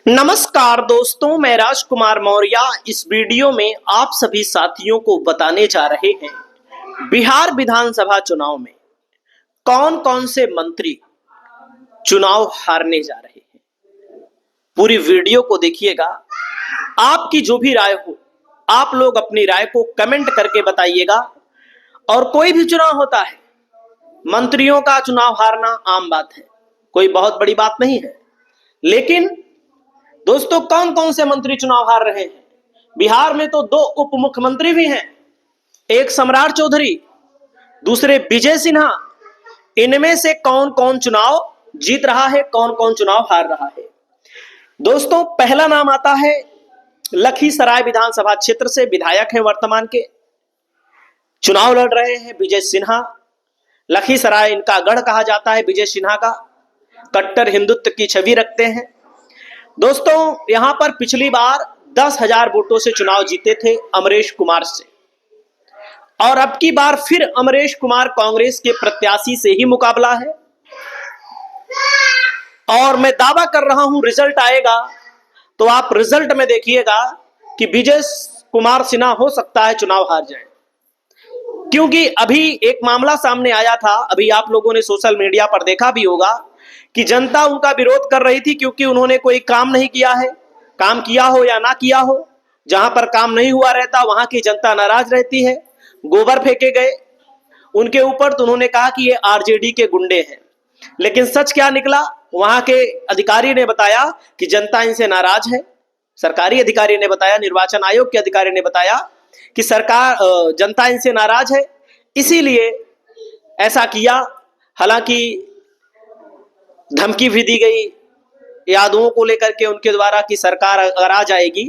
नमस्कार दोस्तों, मैं राजकुमार मौर्य इस वीडियो में आप सभी साथियों को बताने जा रहे हैं बिहार विधानसभा चुनाव में कौन कौन से मंत्री चुनाव हारने जा रहे हैं। पूरी वीडियो को देखिएगा। आपकी जो भी राय हो, आप लोग अपनी राय को कमेंट करके बताइएगा। और कोई भी चुनाव होता है, मंत्रियों का चुनाव हारना आम बात है, कोई बहुत बड़ी बात नहीं है। लेकिन दोस्तों, कौन कौन से मंत्री चुनाव हार रहे हैं? बिहार में तो दो उप मुख्यमंत्री भी हैं, एक सम्राट चौधरी, दूसरे विजय सिन्हा। इनमें से कौन कौन चुनाव जीत रहा है, कौन कौन चुनाव हार रहा है? दोस्तों, पहला नाम आता है लखीसराय विधानसभा क्षेत्र से विधायक हैं वर्तमान के, चुनाव लड़ रहे हैं विजय सिन्हा। लखीसराय इनका गढ़ कहा जाता है। विजय सिन्हा का कट्टर हिंदुत्व की छवि रखते हैं। दोस्तों, यहां पर पिछली बार 10,000 वोटों से चुनाव जीते थे अमरेश कुमार से, और अब की बार फिर अमरेश कुमार कांग्रेस के प्रत्याशी से ही मुकाबला है। और मैं दावा कर रहा हूं रिजल्ट आएगा तो आप रिजल्ट में देखिएगा कि विजय कुमार सिन्हा हो सकता है चुनाव हार जाए। क्योंकि अभी एक मामला सामने आया था, अभी आप लोगों ने सोशल मीडिया पर देखा भी होगा कि जनता उनका विरोध कर रही थी क्योंकि उन्होंने कोई काम नहीं किया है। काम किया हो या ना किया हो, जहां पर काम नहीं हुआ रहता वहां की जनता नाराज रहती है। गोबर फेंके गए उनके ऊपर, तो उन्होंने कहा कि ये आरजेडी के गुंडे हैं। लेकिन सच क्या निकला? वहां के अधिकारी ने बताया कि जनता इनसे नाराज है। सरकारी अधिकारी ने बताया, निर्वाचन आयोग के अधिकारी ने बताया कि जनता इनसे नाराज है, इसीलिए ऐसा किया। हालांकि धमकी भी दी गई यादवों को लेकर के उनके द्वारा कि सरकार अगर आ जाएगी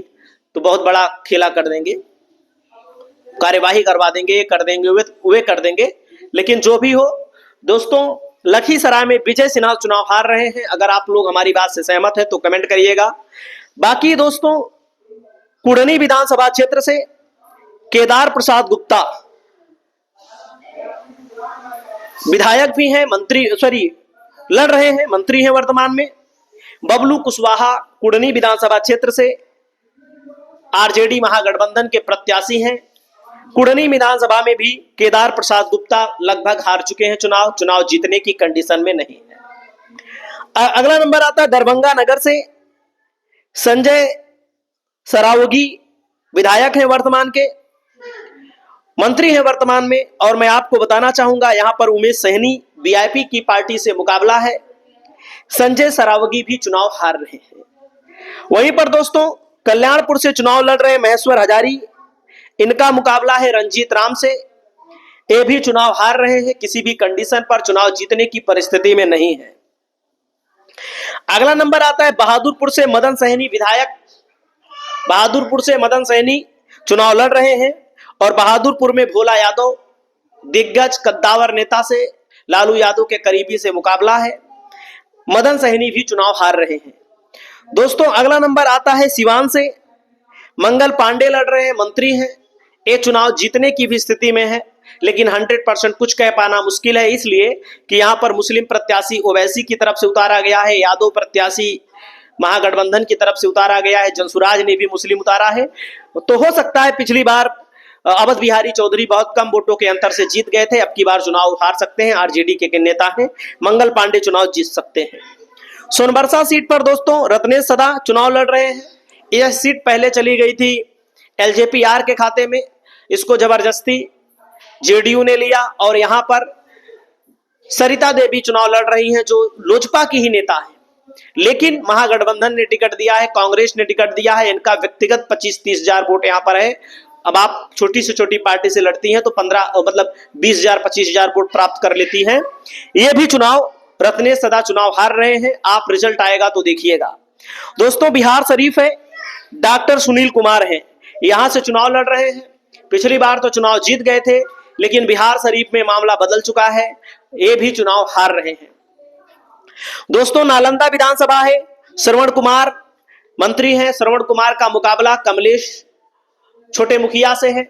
तो बहुत बड़ा खेला कर देंगे, कार्यवाही करवा देंगे, कर देंगे, वे कर देंगे। लेकिन जो भी हो दोस्तों, लखीसराय में विजय सिन्हा चुनाव हार रहे हैं। अगर आप लोग हमारी बात से सहमत हैं तो कमेंट करिएगा। बाकी दोस्तों, कुढ़नी विधानसभा क्षेत्र से केदार प्रसाद गुप्ता विधायक भी हैं, लड़ रहे हैं, मंत्री हैं वर्तमान में। बबलू कुशवाहा कुढ़नी विधानसभा क्षेत्र से आरजेडी महागठबंधन के प्रत्याशी हैं। कुढ़नी विधानसभा में भी केदार प्रसाद गुप्ता लगभग हार चुके हैं चुनाव जीतने की कंडीशन में नहीं है। अगला नंबर आता है दरभंगा नगर से संजय सरावगी, विधायक हैं वर्तमान के, मंत्री हैं वर्तमान में। और मैं आपको बताना चाहूंगा, यहां पर उमेश सहनी वीआईपी की पार्टी से मुकाबला है। संजय सरावगी भी चुनाव हार रहे हैं। वहीं पर दोस्तों, कल्याणपुर से चुनाव लड़ रहे महेश्वर हजारी, इनका मुकाबला है रंजीत राम से। ये भी चुनाव हार रहे हैं, किसी भी कंडीशन पर चुनाव जीतने की परिस्थिति में नहीं है। अगला नंबर आता है बहादुरपुर से मदन सहनी, विधायक बहादुरपुर से मदन सहनी चुनाव लड़ रहे हैं। और बहादुरपुर में भोला यादव, दिग्गज कद्दावर नेता से लालू यादव के करीबी से मुकाबला है। मदन सहनी भी चुनाव हार रहे हैं। दोस्तों, अगला नंबर आता है सिवान से मंगल पांडे लड़ रहे हैं, मंत्री हैं। ये चुनाव जीतने की भी स्थिति में है, लेकिन 100% कुछ कह पाना मुश्किल है, इसलिए कि यहां पर मुस्लिम प्रत्याशी ओवैसी की तरफ से उतारा गया है, यादव प्रत्याशी महागठबंधन की तरफ से उतारा गया है, जनसुराज ने भी मुस्लिम उतारा है। तो हो सकता है पिछली बार अवध बिहारी चौधरी बहुत कम वोटों के अंतर से जीत गए थे, अब की बार चुनाव हार सकते हैं। आरजेडी के नेता हैं, मंगल पांडे चुनाव जीत सकते हैं। सोनबरसा सीट पर दोस्तों रत्नेश सदा चुनाव लड़ रहे हैं। यह सीट पहले चली गई थी एलजेपीआर के खाते में, इसको जबरदस्ती जेडीयू ने लिया। और यहां पर सरिता देवी चुनाव लड़ रही हैं, जो लोजपा की ही नेता है, लेकिन महागठबंधन ने टिकट दिया है, कांग्रेस ने टिकट दिया है। इनका व्यक्तिगत 25-30 हजार वोट यहां पर है। अब आप छोटी से छोटी पार्टी से लड़ती हैं तो 20,000-25,000 वोट प्राप्त कर लेती हैं। ये भी चुनाव रत्नेश सदा चुनाव हार रहे हैं। आप रिजल्ट आएगा तो देखिएगा। दोस्तों, बिहार शरीफ है, डॉक्टर सुनील कुमार हैं, यहां से चुनाव लड़ रहे हैं। पिछली बार तो चुनाव जीत गए थे, लेकिन बिहार शरीफ में मामला बदल चुका है, ये भी चुनाव हार रहे हैं। दोस्तों, नालंदा विधानसभा है, श्रवण कुमार मंत्री हैं। श्रवण कुमार का मुकाबला कमलेश छोटे मुखिया से है।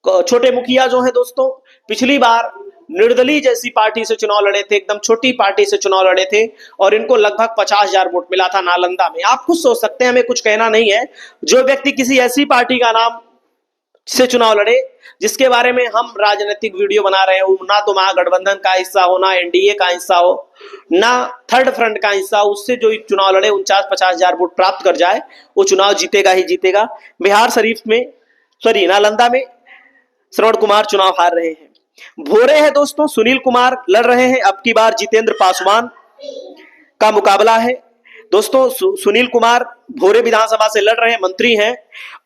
छोटे मुखिया जो है दोस्तों, पिछली बार निर्दलीय जैसी पार्टी से चुनाव लड़े थे, एकदम छोटी पार्टी से चुनाव लड़े थे और इनको लगभग 50,000 वोट मिला था नालंदा में। आप खुद सोच सकते हैं, हमें कुछ कहना नहीं है। जो व्यक्ति किसी ऐसी पार्टी का नाम से चुनाव लड़े जिसके बारे में हम राजनीतिक वीडियो बना रहे हो, ना तो महागठबंधन का हिस्सा हो, ना एनडीए का हिस्सा हो, ना थर्ड फ्रंट का हिस्सा हो, उससे जो चुनाव लड़े 49-50,000 वोट प्राप्त कर जाए वो चुनाव जीतेगा ही जीतेगा। बिहार शरीफ में नालंदा में श्रवण कुमार चुनाव हार रहे हैं। भोरे है दोस्तों, सुनील कुमार लड़ रहे हैं। अब की बार जितेंद्र पासवान का मुकाबला है दोस्तों। सुनील कुमार भोरे विधानसभा से लड़ रहे हैं, मंत्री हैं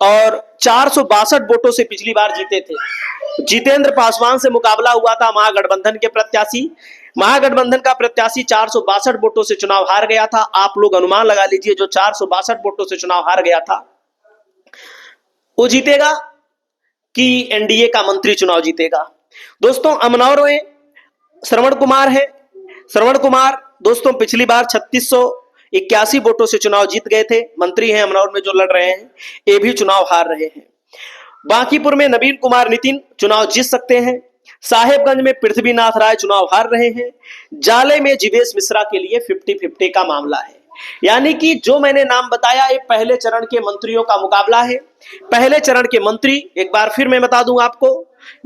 और 462 वोटों से पिछली बार जीते थे। जितेंद्र पासवान से मुकाबला हुआ था महागठबंधन के प्रत्याशी। महागठबंधन का प्रत्याशी 462 वोटों से चुनाव हार गया था। आप लोग अनुमान लगा लीजिए, जो 462 वोटों से चुनाव हार गया था वो जीतेगा कि एनडीए का मंत्री चुनाव जीतेगा। दोस्तों अमनौर में श्रवण कुमार है। श्रवण कुमार दोस्तों पिछली बार 3681 वोटों से चुनाव जीत गए थे, मंत्री हैं अमनौर में जो लड़ रहे हैं, ये भी चुनाव हार रहे हैं। बांकीपुर में नवीन कुमार नितिन चुनाव जीत सकते हैं। साहेबगंज में पृथ्वीनाथ राय चुनाव हार रहे हैं। जाले में जीवेश मिश्रा के लिए 50-50 का मामला है। यानी कि जो मैंने नाम बताया ये पहले चरण के मंत्रियों का मुकाबला है। पहले चरण के मंत्री एक बार फिर मैं बता दूं आपको,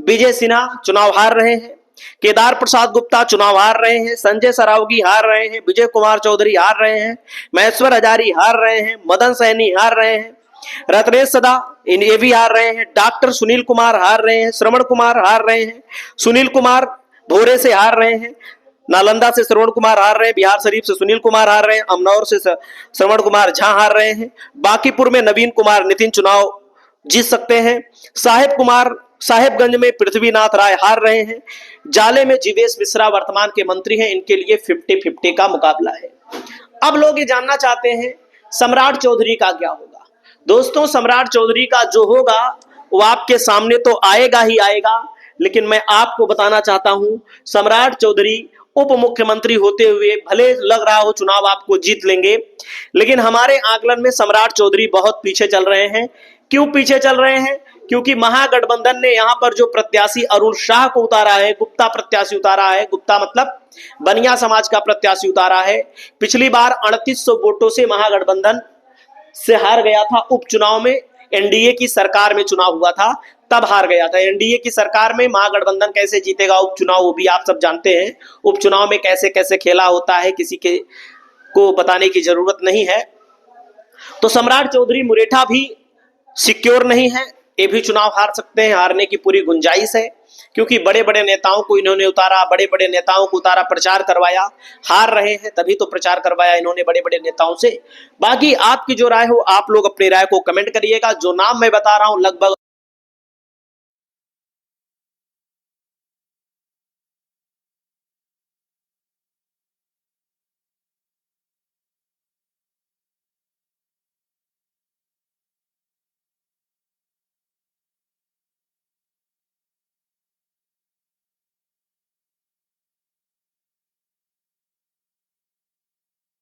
विजय सिन्हा चुनाव हार रहे हैं, केदार प्रसाद गुप्ता चुनाव हार रहे हैं, संजय सरावगी हार रहे हैं, विजय कुमार चौधरी हार रहे हैं, महेश्वर हजारी हार रहे हैं, मदन सैनी हार रहे हैं, रत्नेश सदा ये भी हार रहे हैं, डॉक्टर सुनील कुमार हार रहे हैं, श्रवण कुमार हार रहे हैं, सुनील कुमार भोरे से हार रहे हैं, नालंदा से श्रवण कुमार हार रहे हैं, बिहार शरीफ से सुनील कुमार हार रहे हैं, अमनौर से श्रवण कुमार झा हार रहे हैं, बांकीपुर में नवीन कुमार नितिन चुनाव जीत सकते हैं, साहेबगंज में पृथ्वीनाथ राय हार रहे हैं, जाले में जीवेश मिश्रा वर्तमान के मंत्री हैं, इनके लिए 50-50 का मुकाबला है। अब लोग ये जानना चाहते हैं सम्राट चौधरी का क्या होगा। दोस्तों सम्राट चौधरी का जो होगा वो आपके सामने तो आएगा ही आएगा, लेकिन मैं आपको बताना चाहता हूं सम्राट चौधरी उप मुख्यमंत्री होते हुए भले लग रहा हो चुनाव आपको जीत लेंगे, लेकिन हमारे आकलन में सम्राट चौधरी बहुत पीछे चल रहे हैं। क्यों पीछे चल रहे हैं? क्योंकि महागठबंधन ने यहां पर जो प्रत्याशी अरुण शाह को उतारा है, गुप्ता प्रत्याशी उतारा है, गुप्ता मतलब बनिया समाज का प्रत्याशी उतारा है। पिछली बार 3800 वोटों से महागठबंधन से हार गया था उपचुनाव में। एनडीए की सरकार में चुनाव हुआ था तब हार गया था। एनडीए की सरकार में महागठबंधन कैसे जीतेगा उपचुनाव वो भी आप सब जानते हैं। उपचुनाव में कैसे कैसे खेला होता है किसी के को बताने की जरूरत नहीं है। तो सम्राट चौधरी मुरेठा भी सिक्योर नहीं है, ये भी चुनाव हार सकते हैं, हारने की पूरी गुंजाइश है, क्योंकि बड़े बड़े नेताओं को इन्होंने उतारा, बड़े बड़े नेताओं को उतारा, प्रचार करवाया, हार रहे हैं तभी तो प्रचार करवाया इन्होंने बड़े बड़े नेताओं से। बाकी आपकी जो राय हो आप लोग अपनी राय को कमेंट करिएगा। जो नाम मैं बता रहा हूं लगभग